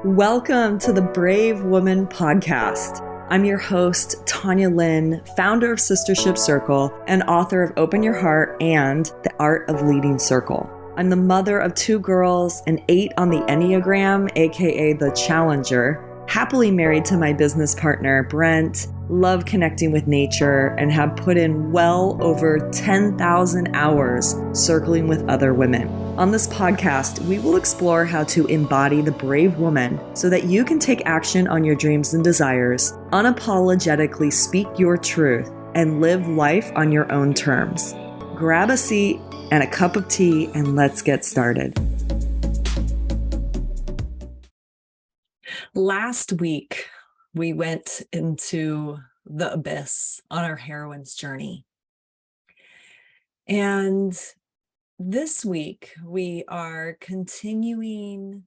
Welcome to the Brave Woman Podcast. I'm your host, Tanya Lynn, founder of Sistership Circle and author of Open Your Heart and The Art of Leading Circle. I'm the mother of 2 girls, an 8 on the Enneagram, aka the Challenger, happily married to my business partner, Brent, love connecting with nature, and have put in well over 10,000 hours circling with other women. On this podcast, we will explore how to embody the brave woman so that you can take action on your dreams and desires, unapologetically speak your truth, and live life on your own terms. Grab a seat and a cup of tea, and let's get started. Last week, we went into the abyss on our heroine's journey. And this week, we are continuing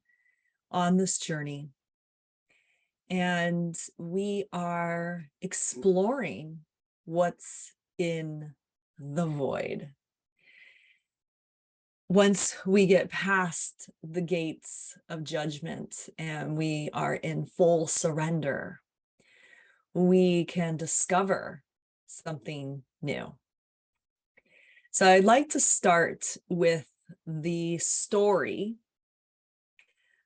on this journey, and we are exploring what's in the void. Once we get past the gates of judgment and we are in full surrender, we can discover something new. So I'd like to start with the story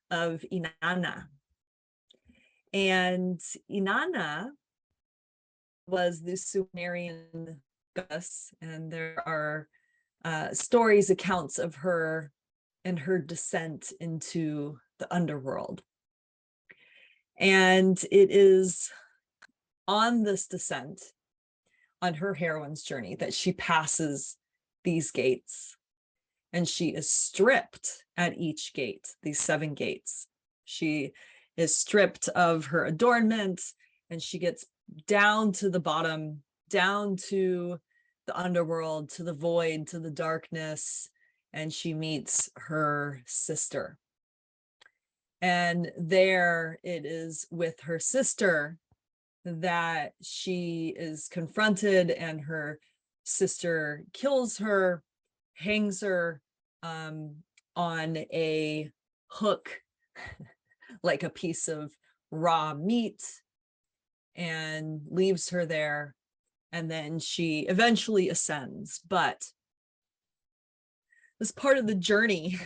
of Inanna. And Inanna was the Sumerian goddess, and there are stories, accounts of her and her descent into the underworld. And it is on this descent, on her heroine's journey, that she passes these gates, and she is stripped at each gate, these 7 gates. She is stripped of her adornment, and she gets down to the bottom, down to the underworld, to the void, to the darkness, and she meets her sister. And there it is with her sister that she is confronted, and her sister kills her, hangs her on a hook like a piece of raw meat, and leaves her there. And then she eventually ascends. But this part of the journey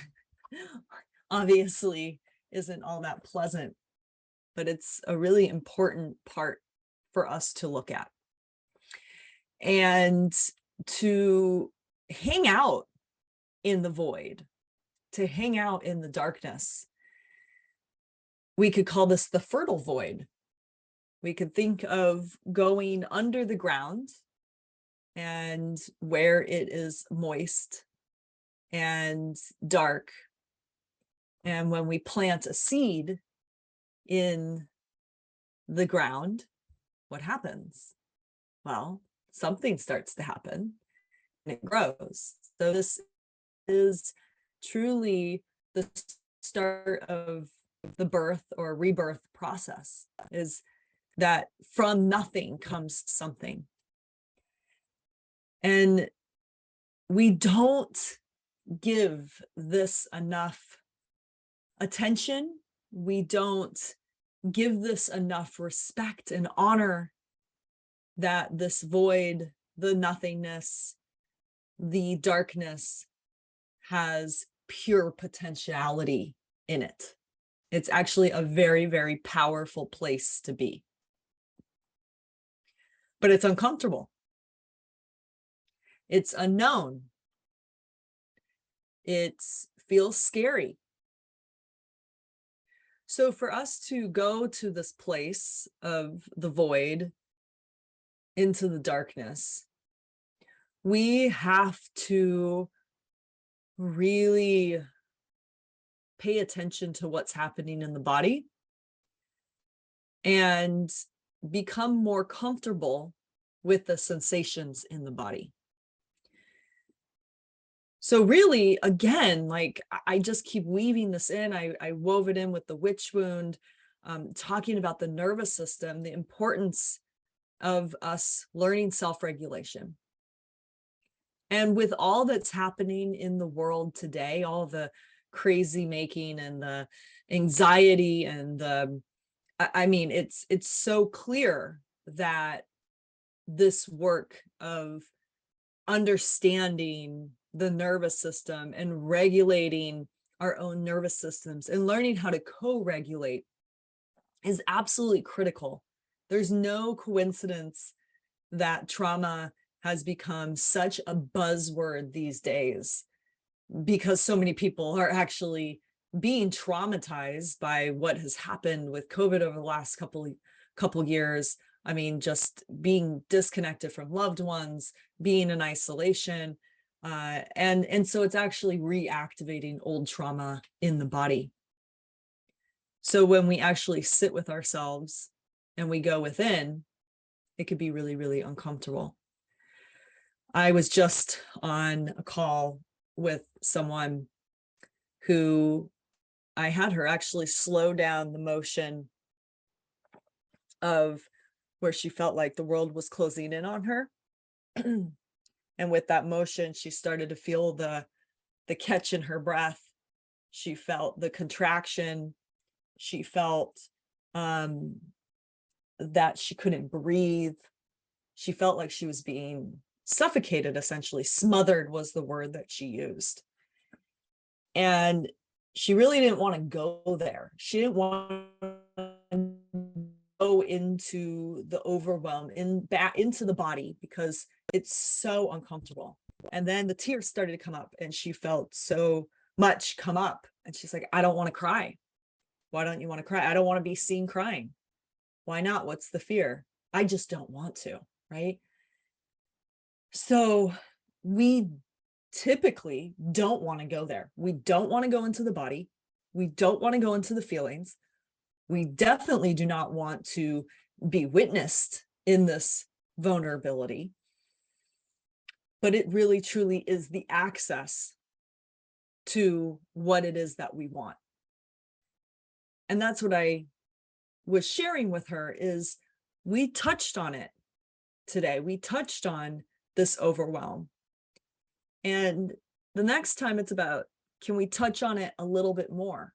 obviously isn't all that pleasant, but it's a really important part for us to look at. And to hang out in the void, to hang out in the darkness, we could call this the fertile void. We could think of going under the ground, and where it is moist and dark. And when we plant a seed in the ground, what happens? Well, something starts to happen, and it grows. So this is truly the start of the birth or rebirth process, is that from nothing comes something. And we don't give this enough attention. We don't give this enough respect and honor, that this void, the nothingness, the darkness has pure potentiality in it. It's actually a very, very powerful place to be. But it's uncomfortable. It's unknown. It feels scary. So for us to go to this place of the void, into the darkness, we have to really pay attention to what's happening in the body and become more comfortable with the sensations in the body. So really, again, like I just keep weaving this in. I wove it in with the witch wound, talking about the nervous system, the importance of us learning self-regulation. And with all that's happening in the world today, all the crazy making and the anxiety and I mean, it's so clear that this work of understanding the nervous system and regulating our own nervous systems and learning how to co-regulate is absolutely critical. There's no coincidence that trauma has become such a buzzword these days, because so many people are actually being traumatized by what has happened with COVID over the last couple years. I mean, just being disconnected from loved ones, being in isolation, and so it's actually reactivating old trauma in the body. So when we actually sit with ourselves and we go within, it could be really, really uncomfortable. I was just on a call with someone who I had her actually slow down the motion of where she felt like the world was closing in on her. And with that motion, she started to feel the catch in her breath. She felt the contraction. She felt that she couldn't breathe. She felt like she was being suffocated, essentially. Smothered was the word that she used. And she really didn't want to go there. She didn't want to go into the overwhelm, back into the body, because it's so uncomfortable. And then the tears started to come up and she felt so much come up. And she's like, I don't want to cry. Why don't you want to cry? I don't want to be seen crying. Why not? What's the fear? I just don't want to, right? So we typically don't want to go there. We don't want to go into the body. We don't want to go into the feelings. We definitely do not want to be witnessed in this vulnerability. But it really, truly is the access to what it is that we want. And that's what I was sharing with her, is we touched on it today. We touched on this overwhelm. And the next time it's about, can we touch on it a little bit more?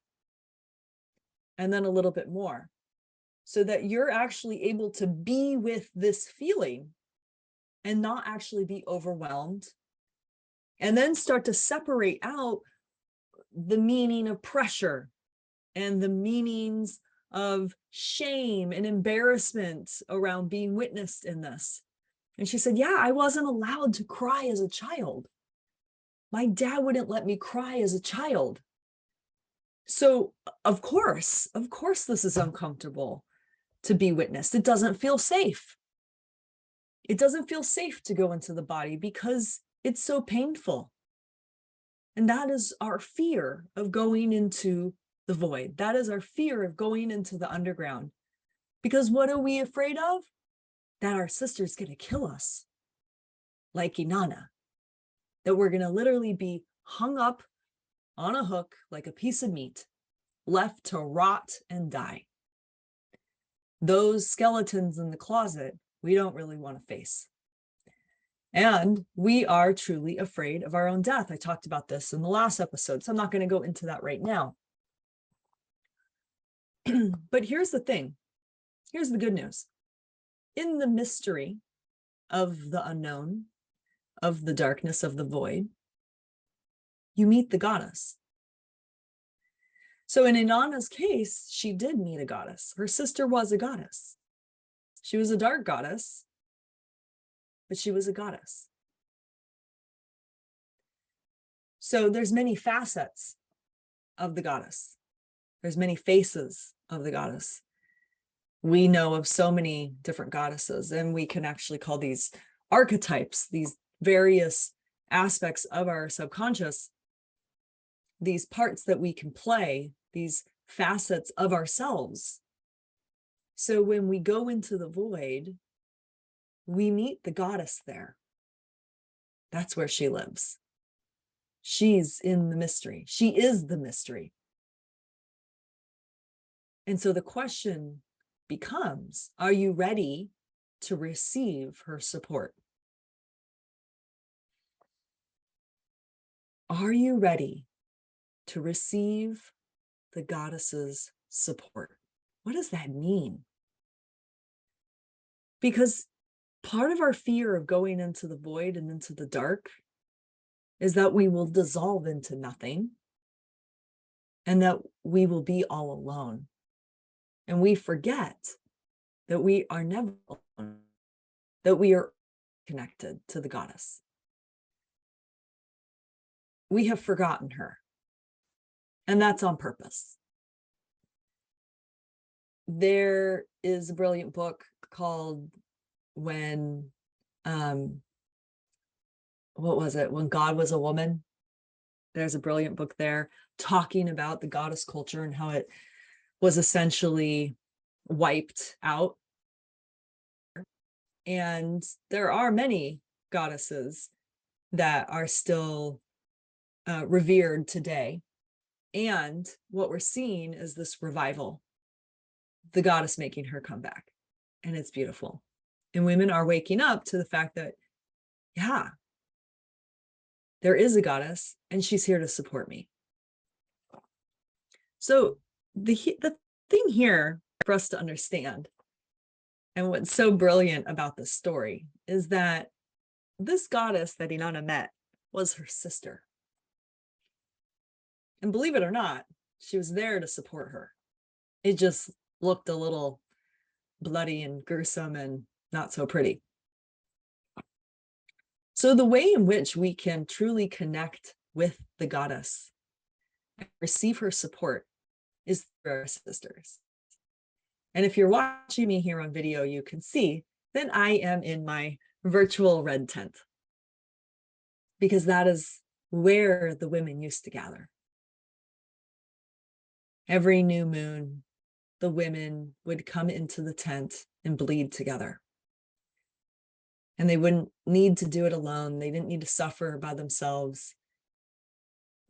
And then a little bit more, so that you're actually able to be with this feeling and not actually be overwhelmed. And then start to separate out the meaning of pressure and the meanings of shame and embarrassment around being witnessed in this. And she said, yeah, I wasn't allowed to cry as a child. My dad wouldn't let me cry as a child. So of course, this is uncomfortable to be witnessed. It doesn't feel safe. It doesn't feel safe to go into the body because it's so painful. And that is our fear of going into the void. That is our fear of going into the underground. Because what are we afraid of? That our sister's going to kill us, like Inanna. That we're going to literally be hung up on a hook like a piece of meat, left to rot and die. Those skeletons in the closet, we don't really want to face. And we are truly afraid of our own death. I talked about this in the last episode, so I'm not going to go into that right now. But here's the thing. Here's the good news. In the mystery of the unknown, of the darkness of the void, you meet the goddess. So in Inanna's case, she did meet a goddess. Her sister was a goddess. She was a dark goddess, but she was a goddess. So there's many facets of the goddess. There's many faces of the goddess. We know of so many different goddesses, and we can actually call these archetypes, these various aspects of our subconscious, these parts that we can play, these facets of ourselves. So when we go into the void, we meet the goddess there. That's where she lives. She's in the mystery. She is the mystery. And so the question becomes, are you ready to receive her support? Are you ready to receive the goddess's support. What does that mean? Because part of our fear of going into the void and into the dark is that we will dissolve into nothing and that we will be all alone. And we forget that we are never alone, that we are connected to the goddess. We have forgotten her, and that's on purpose. There is a brilliant book called When what was it? When God Was a Woman. There's a brilliant book there talking about the goddess culture and how it was essentially wiped out. And there are many goddesses that are still revered today. And what we're seeing is this revival, the goddess making her comeback. And it's beautiful. And women are waking up to the fact that, yeah, there is a goddess and she's here to support me. So the thing here for us to understand, and what's so brilliant about this story, is that this goddess that Inanna met was her sister. And believe it or not, she was there to support her. It just looked a little bloody and gruesome and not so pretty. So the way in which we can truly connect with the goddess and receive her support is through our sisters. And if you're watching me here on video, you can see that I am in my virtual red tent, because that is where the women used to gather. Every new moon, the women would come into the tent and bleed together. And they wouldn't need to do it alone. They didn't need to suffer by themselves.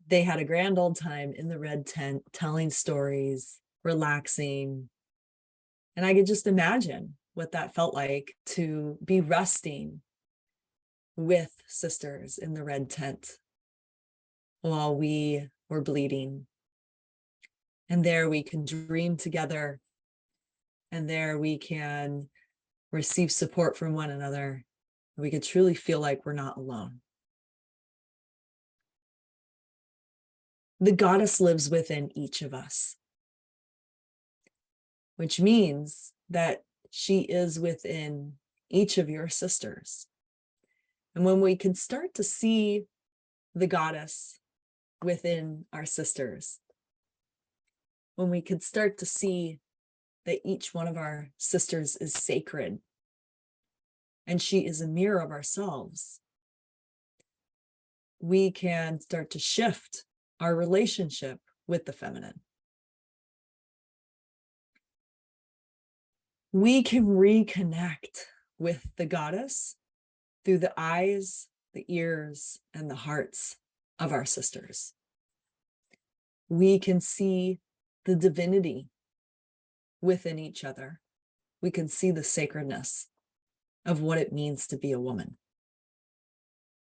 They had a grand old time in the red tent, telling stories, relaxing. And I could just imagine what that felt like to be resting with sisters in the red tent while we were bleeding. And there we can dream together. And there we can receive support from one another. We could truly feel like we're not alone. The goddess lives within each of us, which means that she is within each of your sisters. And when we can start to see the goddess within our sisters, when we could start to see that each one of our sisters is sacred and she is a mirror of ourselves, we can start to shift our relationship with the feminine. We can reconnect with the goddess through the eyes, the ears, and the hearts of our sisters. We can see the divinity within each other. We can see the sacredness of what it means to be a woman.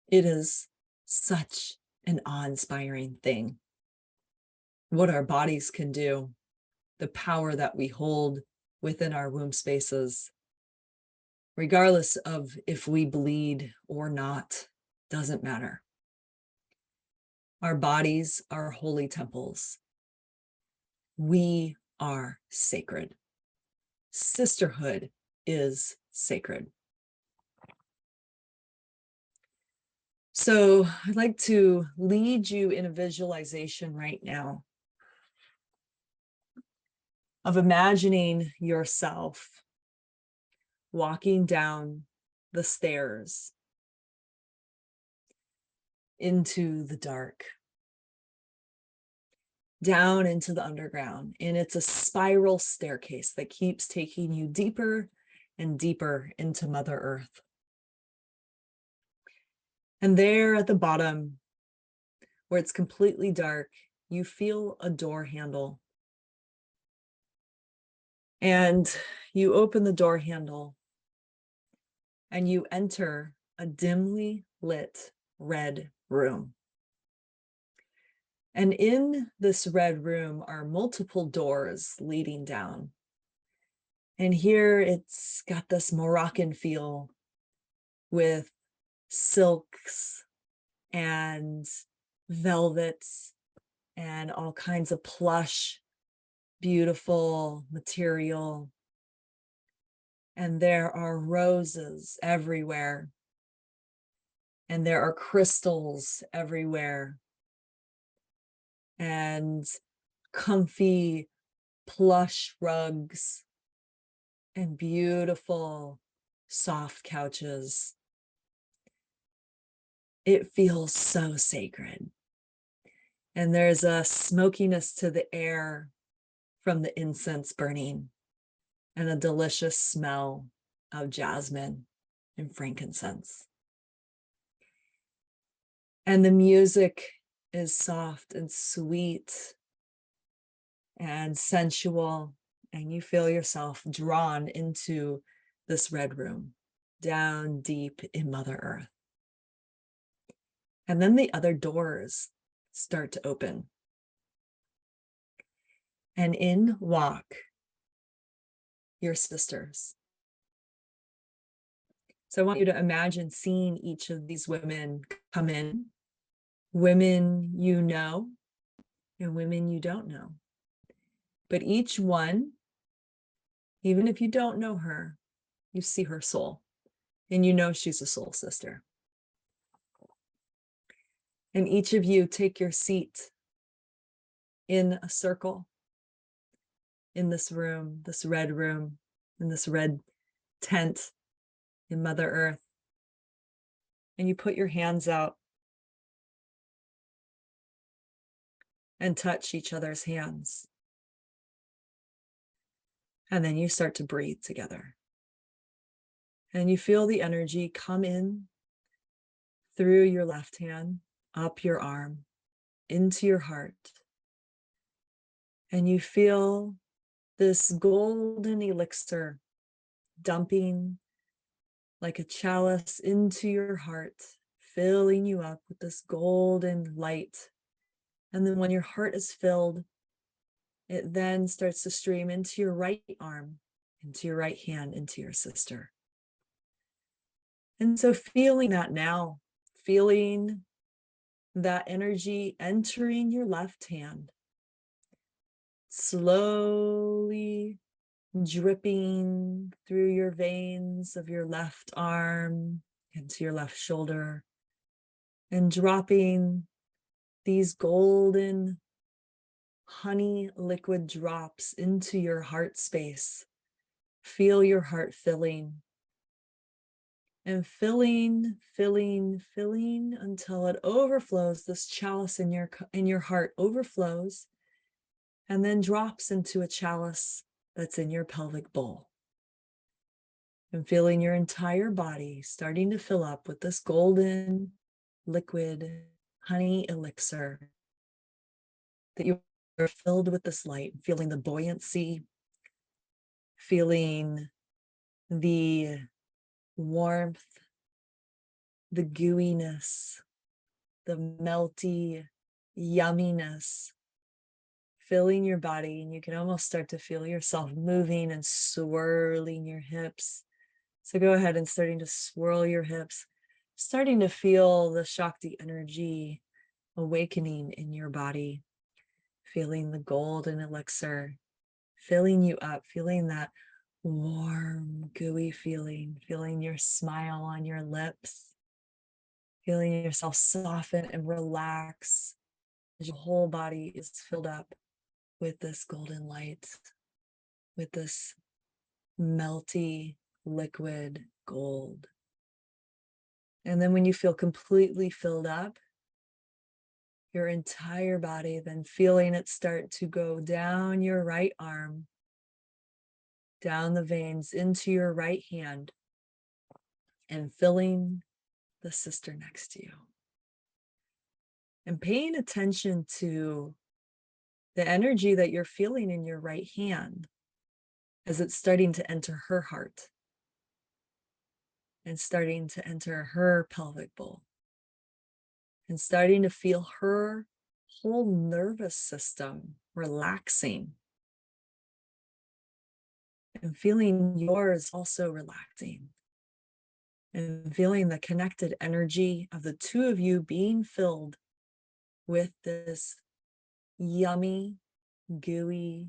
It is such an awe-inspiring thing. What our bodies can do, the power that we hold within our womb spaces, regardless of if we bleed or not, doesn't matter. Our bodies are holy temples. We are sacred. Sisterhood is sacred. So I'd like to lead you in a visualization right now of imagining yourself walking down the stairs into the dark, down into the underground. And it's a spiral staircase that keeps taking you deeper and deeper into Mother Earth. And there at the bottom, where it's completely dark, you feel a door handle. And you open the door handle and you enter a dimly lit red room. And in this red room are multiple doors leading down. And here it's got this Moroccan feel with silks and velvets and all kinds of plush, beautiful material. And there are roses everywhere. And there are crystals everywhere. And comfy plush rugs and beautiful soft couches. It feels so sacred. And there's a smokiness to the air from the incense burning and a delicious smell of jasmine and frankincense. And the music is soft and sweet and sensual, and you feel yourself drawn into this red room, down deep in Mother Earth. And then the other doors start to open. And in walk your sisters. So I want you to imagine seeing each of these women come in, women you know and women you don't know. But each one, even if you don't know her, you see her soul and you know she's a soul sister. And each of you take your seat in a circle in this room, this red room, in this red tent in Mother Earth. And you put your hands out and touch each other's hands. And then you start to breathe together. And you feel the energy come in through your left hand, up your arm, into your heart. And you feel this golden elixir dumping like a chalice into your heart, filling you up with this golden light. And then when your heart is filled, it then starts to stream into your right arm, into your right hand, into your sister. And so feeling that now, feeling that energy entering your left hand, slowly dripping through your veins of your left arm into your left shoulder, and dropping these golden honey liquid drops into your heart space. Feel your heart filling and filling until it overflows. This chalice in your heart overflows and then drops into a chalice that's in your pelvic bowl. And feeling your entire body starting to fill up with this golden liquid honey elixir, that you are filled with this light, feeling the buoyancy, feeling the warmth, the gooiness, the melty yumminess filling your body. And you can almost start to feel yourself moving and swirling your hips. So go ahead and starting to swirl your hips, starting to feel the Shakti energy awakening in your body, feeling the golden elixir filling you up, feeling that warm, gooey feeling, feeling your smile on your lips, feeling yourself soften and relax as your whole body is filled up with this golden light, with this melty liquid gold. And then when you feel completely filled up, your entire body, then feeling it start to go down your right arm, down the veins into your right hand, and filling the sister next to you. And paying attention to the energy that you're feeling in your right hand as it's starting to enter her heart and starting to enter her pelvic bowl, and starting to feel her whole nervous system relaxing, and feeling yours also relaxing, and feeling the connected energy of the two of you being filled with this yummy, gooey,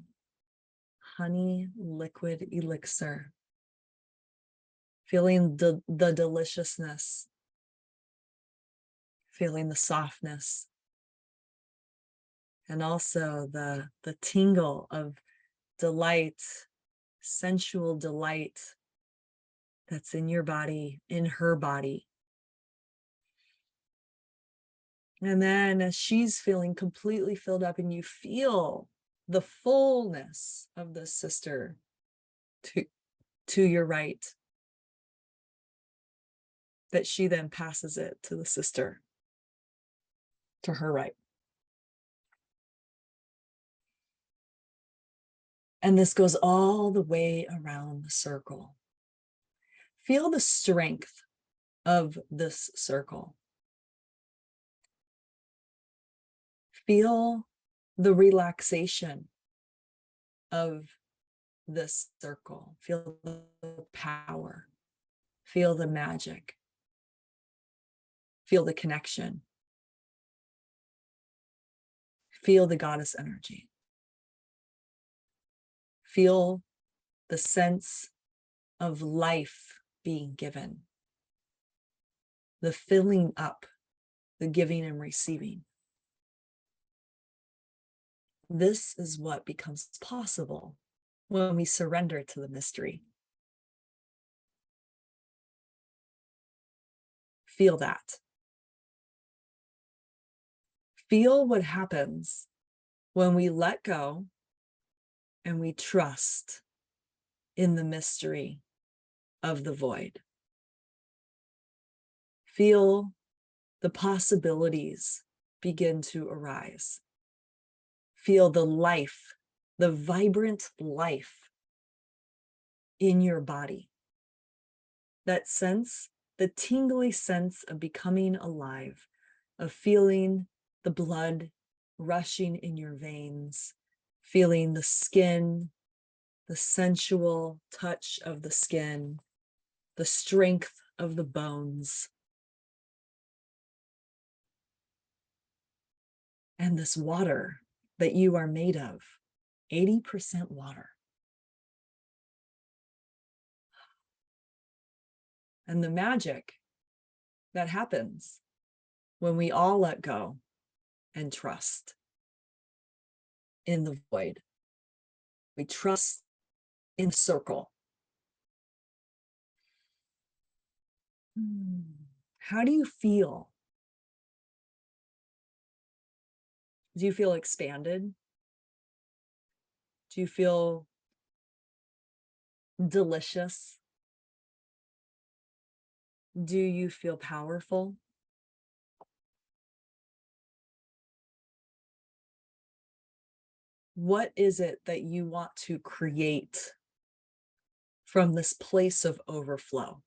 honey liquid elixir. Feeling the deliciousness, feeling the softness, and also the tingle of delight, sensual delight that's in your body, in her body. And then as she's feeling completely filled up and you feel the fullness of the sister to your right, that she then passes it to the sister to her right. And this goes all the way around the circle. Feel the strength of this circle. Feel the relaxation of this circle. Feel the power. Feel the magic. Feel the connection. Feel the goddess energy. Feel the sense of life being given. The filling up, the giving and receiving. This is what becomes possible when we surrender to the mystery. Feel that. Feel what happens when we let go and we trust in the mystery of the void. Feel the possibilities begin to arise. Feel the life, the vibrant life in your body. That sense, the tingly sense of becoming alive, of feeling the blood rushing in your veins, feeling the skin, the sensual touch of the skin, the strength of the bones. And this water that you are made of, 80% water. And the magic that happens when we all let go and trust in the void. We trust in the circle. How do you feel? Do you feel expanded? Do you feel delicious? Do you feel powerful? What is it that you want to create from this place of overflow?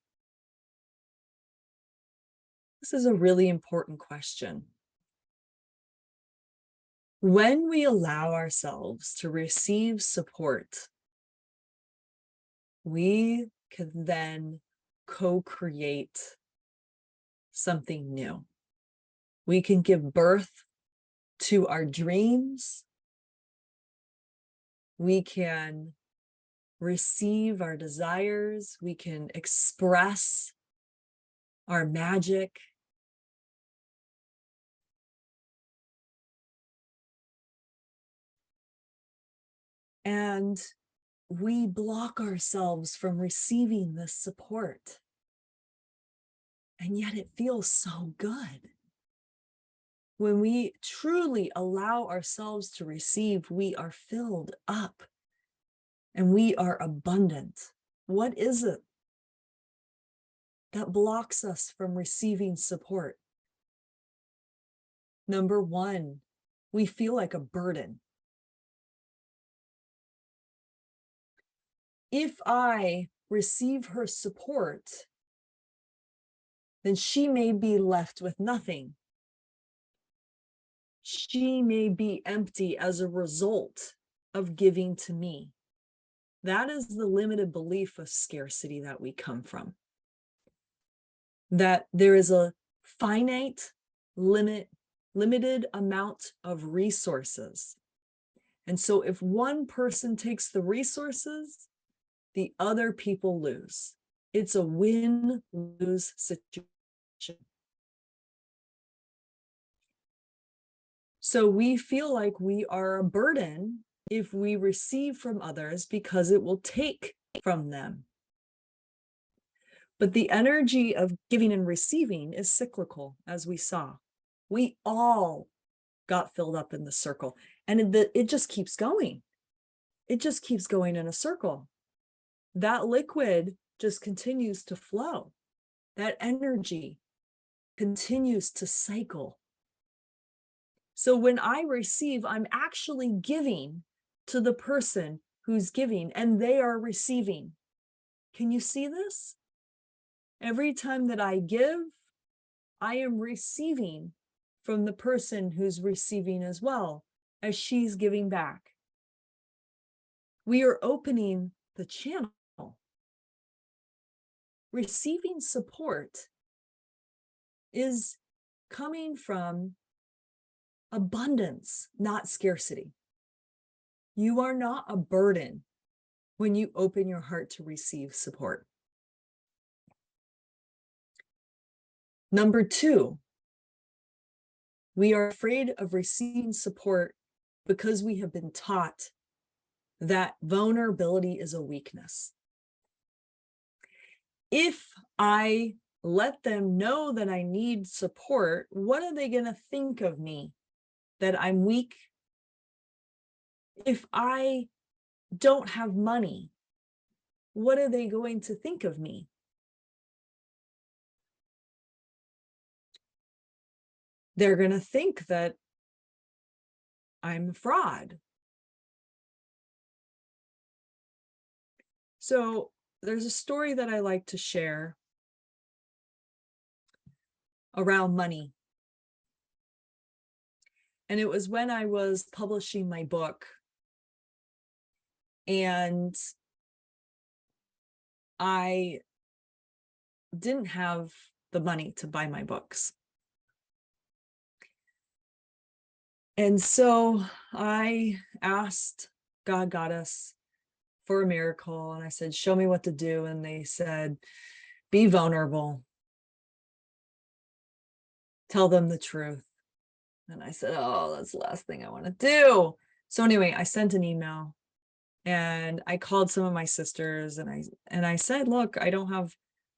This is a really important question. When we allow ourselves to receive support, we can then co-create something new. We can give birth to our dreams. We can receive our desires. We can express our magic. And we block ourselves from receiving this support. And yet it feels so good. When we truly allow ourselves to receive, we are filled up and we are abundant. What is it that blocks us from receiving support? Number one, we feel like a burden. If I receive her support, then she may be left with nothing. she may be empty as a result of giving to me. That is the limited belief of scarcity that we come from. That there is a finite, limited amount of resources. And so if one person takes the resources, the other people lose. It's a win-lose situation. So we feel like we are a burden if we receive from others because it will take from them. But the energy of giving and receiving is cyclical, as we saw. We all got filled up in the circle, and it just keeps going. It just keeps going in a circle. That liquid just continues to flow. That energy continues to cycle. So when I receive, I'm actually giving to the person who's giving, and they are receiving. Can you see this? Every time that I give, I am receiving from the person who's receiving as well, as she's giving back. We are opening the channel. Receiving support is coming from abundance, not scarcity. You are not a burden when you open your heart to receive support. Number 2, we are afraid of receiving support because we have been taught that vulnerability is a weakness. If I let them know that I need support, what are they going to think of me? That I'm weak? If I don't have money, what are they going to think of me? They're going to think that I'm a fraud. So there's a story that I like to share around money. And it was when I was publishing my book, and I didn't have the money to buy my books. And so I asked God, Goddess, for a miracle. And I said, show me what to do. And they said, be vulnerable. Tell them the truth. And I said, oh, that's the last thing I want to do. So anyway, I sent an email and I called some of my sisters and I said, look, I don't have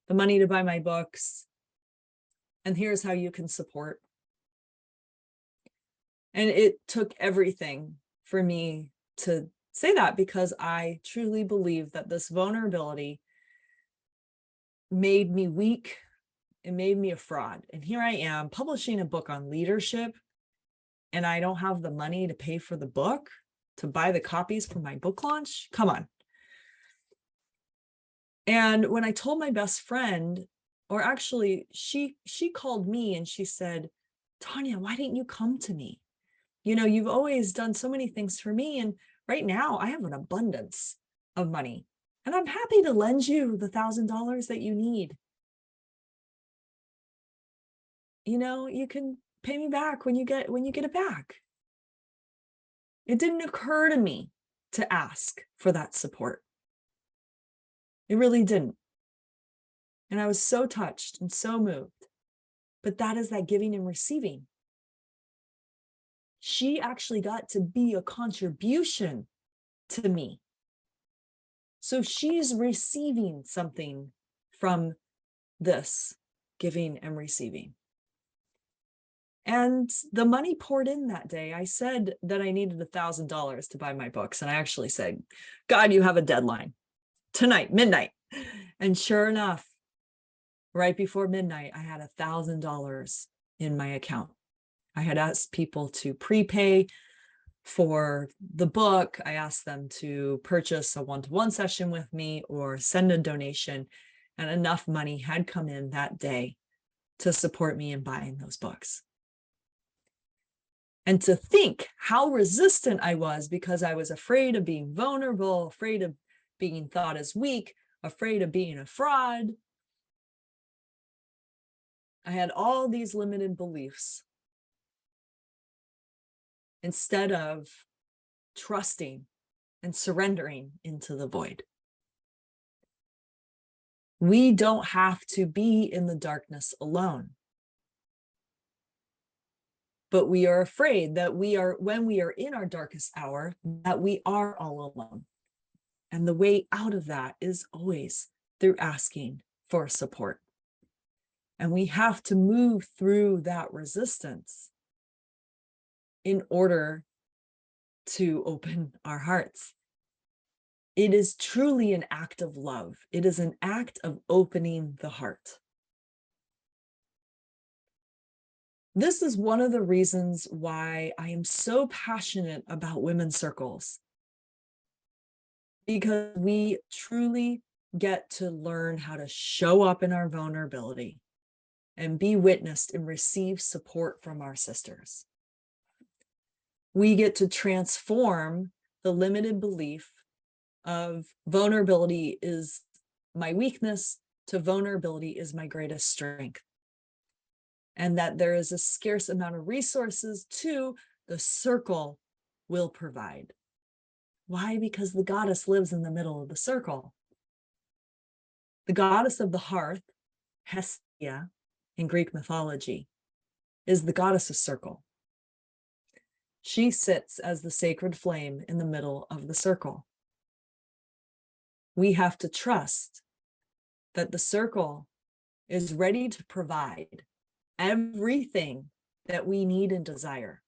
the money to buy my books. And here's how you can support. And it took everything for me to say that, because I truly believe that this vulnerability made me weak. It made me a fraud. And here I am publishing a book on leadership, and I don't have the money to pay for the book, to buy the copies for my book launch. Come on. And when I told my best friend, or actually she called me and she said, Tanya, why didn't you come to me? You know, you've always done so many things for me. And right now I have an abundance of money and I'm happy to lend you the $1,000 that you need. You know, you can pay me back when you get it back. It didn't occur to me to ask for that support. It really didn't. And I was so touched and so moved. But that is that giving and receiving. She actually got to be a contribution to me. So she's receiving something from this giving and receiving. And the money poured in that day. I said that I needed $1,000 to buy my books. And I actually said, God, you have a deadline tonight, midnight. And sure enough, right before midnight, I had $1,000 in my account. I had asked people to prepay for the book. I asked them to purchase a one-to-one session with me or send a donation, and enough money had come in that day to support me in buying those books. And to think how resistant I was because I was afraid of being vulnerable, afraid of being thought as weak, afraid of being a fraud. I had all these limited beliefs instead of trusting and surrendering into the void. We don't have to be in the darkness alone. But we are afraid that when we are in our darkest hour, that we are all alone. And the way out of that is always through asking for support. And we have to move through that resistance in order to open our hearts. It is truly an act of love. It is an act of opening the heart. This is one of the reasons why I am so passionate about women's circles, because we truly get to learn how to show up in our vulnerability and be witnessed and receive support from our sisters. We get to transform the limited belief of vulnerability is my weakness to vulnerability is my greatest strength. And that there is a scarce amount of resources to the circle will provide. Why? Because the goddess lives in the middle of the circle. The goddess of the hearth, Hestia, in Greek mythology, is the goddess of circle. She sits as the sacred flame in the middle of the circle. We have to trust that the circle is ready to provide everything that we need and desire,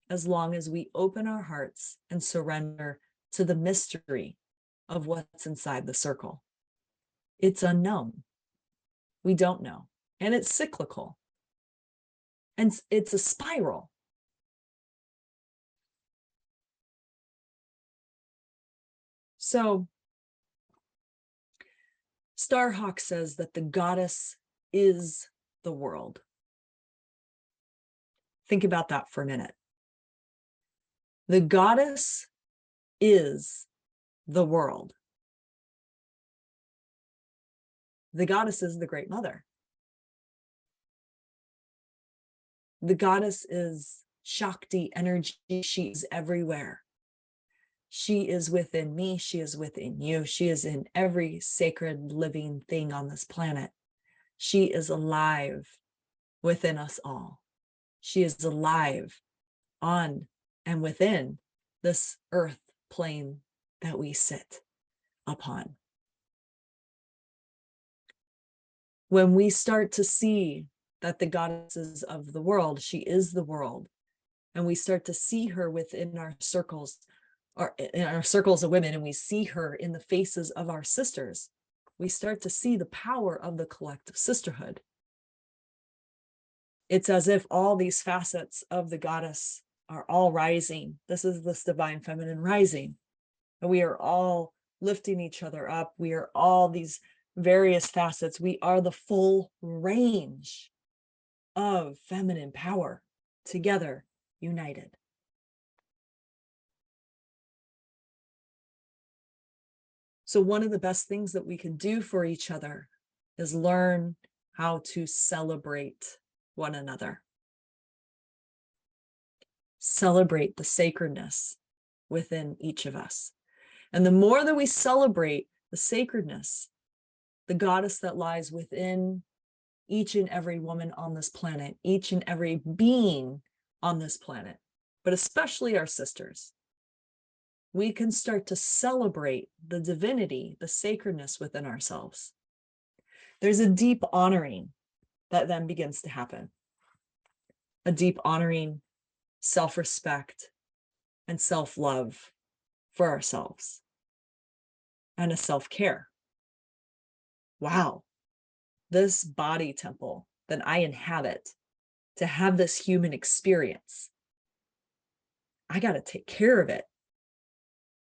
as long as we open our hearts and surrender to the mystery of what's inside the circle. It's unknown. We don't know. And it's cyclical. And it's a spiral. So Starhawk says that the goddess is the world. Think about that for a minute. The goddess is the world. The goddess is the Great Mother. The goddess is Shakti energy. She is everywhere. She is within me. She is within you. She is in every sacred living thing on this planet. She is alive within us all. She is alive on and within this earth plane that we sit upon. When we start to see that the goddesses of the world, she is the world, and we start to see her within our circles, or in our circles of women, and we see her in the faces of our sisters, we start to see the power of the collective sisterhood. It's as if all these facets of the goddess are all rising. This is this divine feminine rising. And we are all lifting each other up. We are all these various facets. We are the full range of feminine power together, united. So one of the best things that we can do for each other is learn how to celebrate one another. Celebrate the sacredness within each of us. And the more that we celebrate the sacredness, the goddess that lies within each and every woman on this planet, each and every being on this planet, but especially our sisters, we can start to celebrate the divinity, the sacredness within ourselves. There's a deep honoring that then begins to happen. A deep honoring, self-respect, and self-love for ourselves, and a self-care. Wow, this body temple that I inhabit, to have this human experience, I got to take care of it.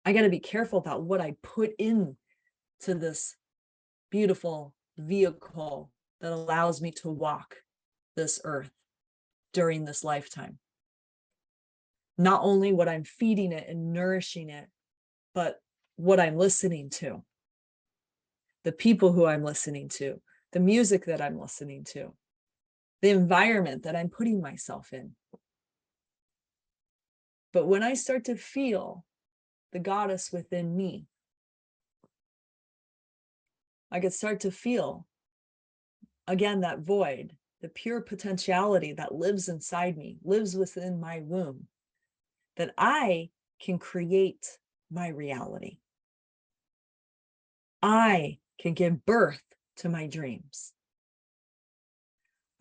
I got to be careful about what I put in to this beautiful vehicle that allows me to walk this earth during this lifetime. not only what I'm feeding it and nourishing it, but what I'm listening to, the people who I'm listening to, the music that I'm listening to, the environment that I'm putting myself in. But when I start to feel the goddess within me, I could start to feel, again, that void, the pure potentiality that lives inside me, lives within my womb, that I can create my reality. I can give birth to my dreams.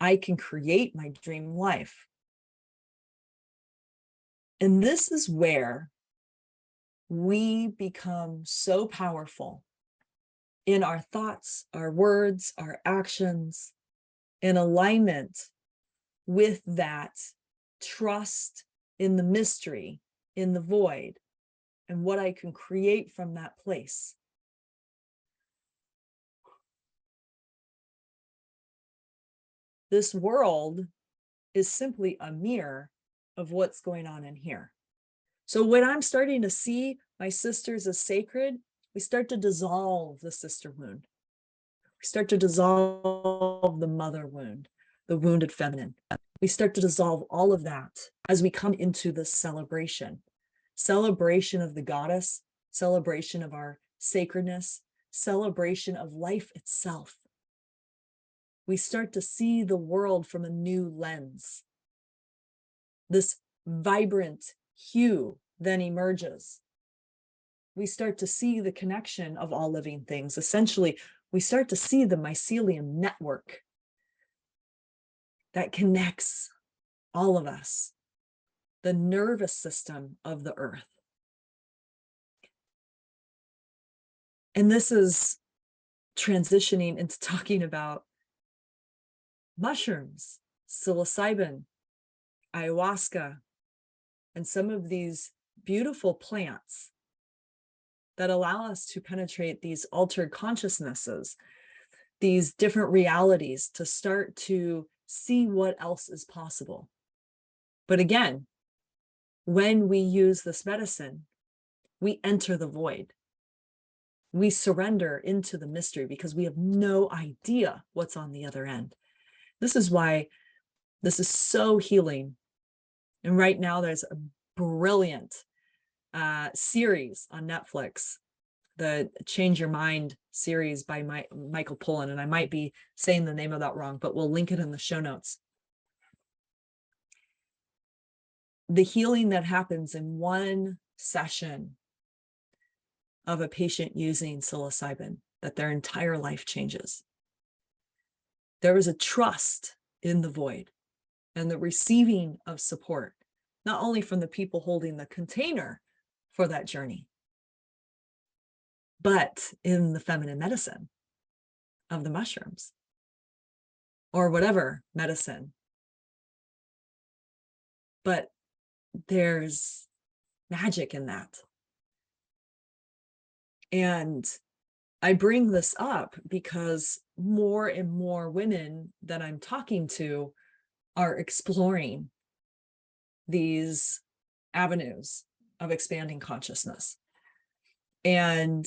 I can create my dream life. And this is where we become so powerful in our thoughts, our words, our actions, in alignment with that trust in the mystery, in the void, and what I can create from that place. This world is simply a mirror of what's going on in here. So when I'm starting to see my sisters as sacred, we start to dissolve the sister wound. We start to dissolve the mother wound, the wounded feminine. We start to dissolve all of that as we come into this celebration of the goddess, celebration of our sacredness, celebration of life itself. We start to see the world from a new lens. This vibrant hue then emerges. We start to see the connection of all living things. Essentially, we start to see the mycelium network that connects all of us, the nervous system of the earth. And this is transitioning into talking about mushrooms, psilocybin, ayahuasca, and some of these beautiful plants that allow us to penetrate these altered consciousnesses, these different realities, to start to see what else is possible. But again, when we use this medicine, we enter the void. We surrender into the mystery because we have no idea what's on the other end. This is why this is so healing. And right now there's a brilliant series on Netflix, the Change Your Mind series by Michael Pollan. And I might be saying the name of that wrong, but we'll link it in the show notes. The healing that happens in one session of a patient using psilocybin, that their entire life changes. There is a trust in the void and the receiving of support, not only from the people holding the container for that journey, but in the feminine medicine of the mushrooms or whatever medicine. But there's magic in that. And I bring this up because more and more women that I'm talking to are exploring these avenues of expanding consciousness and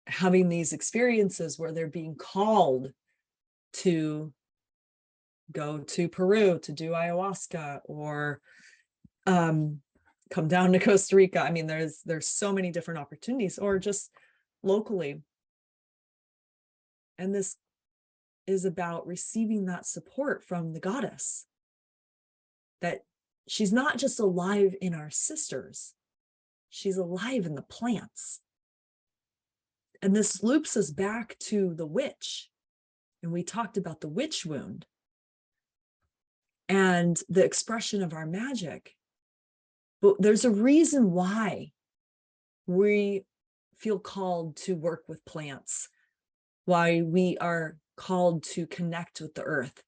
having these experiences where they're being called to go to Peru to do ayahuasca or come down to Costa Rica. I mean, there's so many different opportunities, or just locally. And this is about receiving that support from the goddess, that she's not just alive in our sisters, she's alive in the plants. And this loops us back to the witch. And we talked about the witch wound and the expression of our magic. But there's a reason why we feel called to work with plants, why we are called to connect with the earth,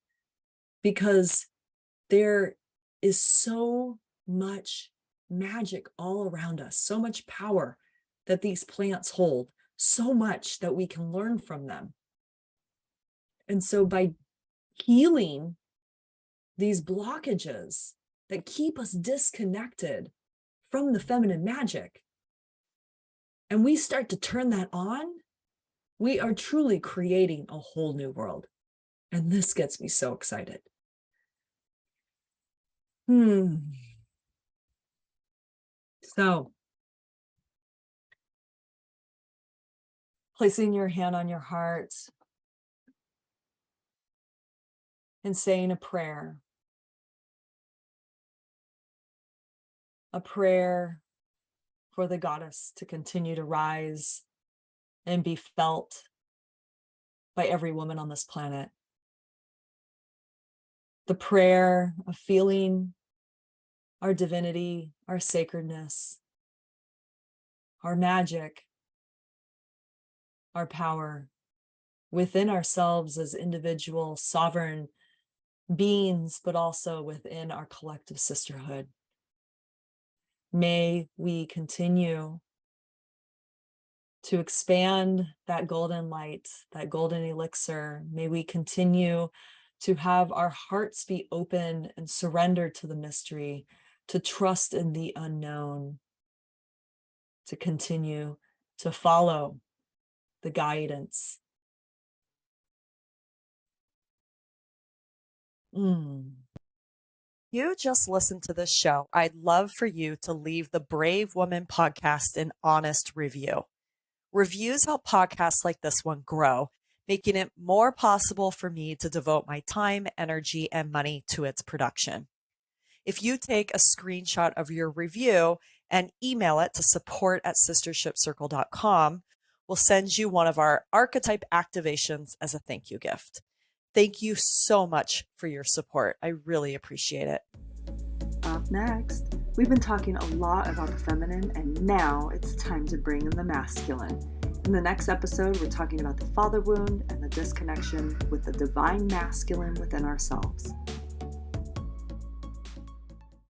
because there is so much magic all around us, so much power that these plants hold, so much that we can learn from them. And so by healing these blockages that keep us disconnected from the feminine magic, and we start to turn that on, we are truly creating a whole new world. And this gets me so excited. So, placing your hand on your heart and saying a prayer for the goddess to continue to rise and be felt by every woman on this planet. The prayer of feeling our divinity, our sacredness, our magic, our power within ourselves as individual sovereign beings, but also within our collective sisterhood. May we continue to expand that golden light, that golden elixir. May we continue to have our hearts be open and surrendered to the mystery, to trust in the unknown, to continue to follow the guidance. You just listened to this show. I'd love for you to leave the Brave Woman podcast an honest review. Reviews help podcasts like this one grow, making it more possible for me to devote my time, energy, and money to its production. If you take a screenshot of your review and email it to support@sistershipcircle.com, we'll send you one of our archetype activations as a thank you gift. Thank you so much for your support. I really appreciate it. Up next, we've been talking a lot about the feminine, and now it's time to bring in the masculine. In the next episode, we're talking about the father wound and the disconnection with the divine masculine within ourselves.